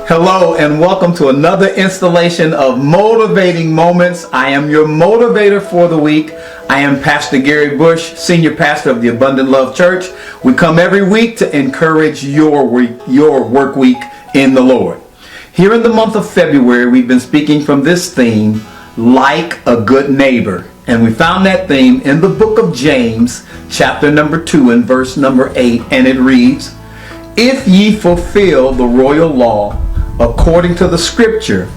Hello and welcome to another installation of Motivating Moments. I am your motivator for the week. I am Pastor Gary Bush, Senior Pastor of the Abundant Love Church. We come every week to encourage your work week in the Lord. Here in the month of February, we've been speaking from this theme, like a good neighbor. And we found that theme in the book of James, chapter number 2 and verse number 8. And it reads, "If ye fulfill the royal law according to the scripture,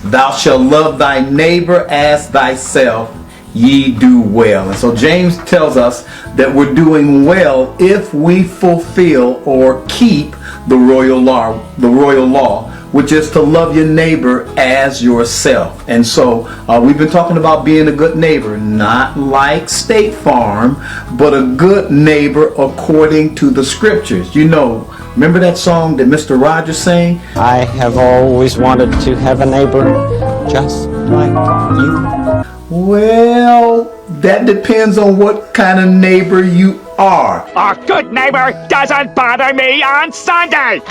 thou shalt love thy neighbor as thyself, ye do well." And so James tells us that we're doing well if we fulfill or keep the royal law, which is to love your neighbor as yourself. And so we've been talking about being a good neighbor, not like State Farm, but a good neighbor according to the scriptures. You know, remember that song that Mr. Rogers sang? I have always wanted to have a neighbor just like you. Well, that depends on what kind of neighbor you are. A good neighbor doesn't bother me on Sunday.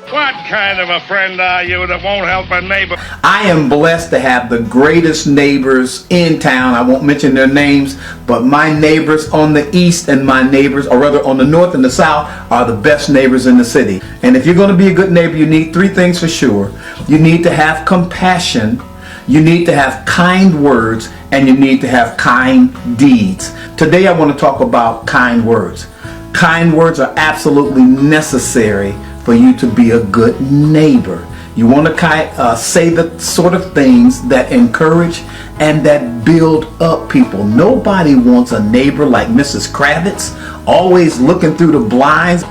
What kind of a friend are you that won't help a neighbor? I am blessed to have the greatest neighbors in town. I won't mention their names, but my neighbors on the east and my neighbors, or rather on the north and the south, are the best neighbors in the city. And if you're going to be a good neighbor, you need three things for sure. You need to have compassion, you need to have kind words, and you need to have kind deeds. Today I want to talk about kind words. Kind words are absolutely necessary for you to be a good neighbor. You want to say the sort of things that encourage and that build up people. Nobody wants a neighbor like Mrs. Kravitz, always looking through the blinds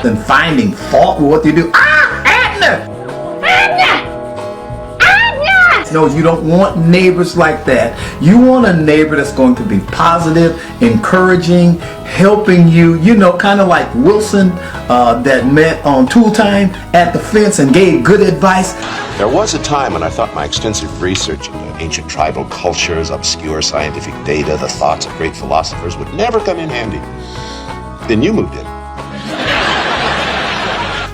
and finding fault with what they do. Adna! No, you don't want neighbors like that. You want a neighbor that's going to be positive, encouraging, helping you, you know, kind of like Wilson that met on Tool Time at the fence and gave good advice. There was a time when I thought my extensive research into ancient tribal cultures, obscure scientific data, the thoughts of great philosophers would never come in handy. Then you moved in.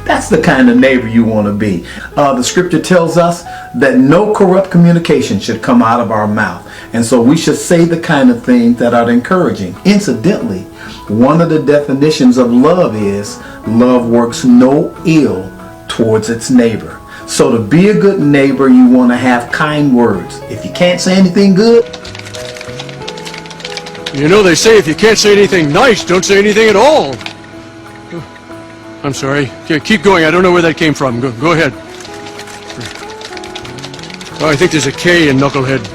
That's the kind of neighbor you want to be. The scripture tells us that no corrupt communication should come out of our mouth. And so we should say the kind of things that are encouraging. Incidentally, one of the definitions of love is love works no ill towards its neighbor. So to be a good neighbor, you want to have kind words. If you can't say anything good, you know, they say if you can't say anything nice, don't say anything at all. I'm sorry. Keep going. I don't know where that came from. Go ahead. Oh, I think there's a K in knucklehead.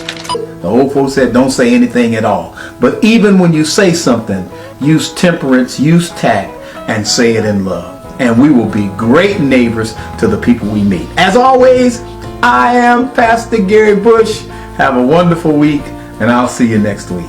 The old folks said don't say anything at all. But even when you say something, use temperance, use tact, and say it in love. And we will be great neighbors to the people we meet. As always, I am Pastor Gary Bush. Have a wonderful week, and I'll see you next week.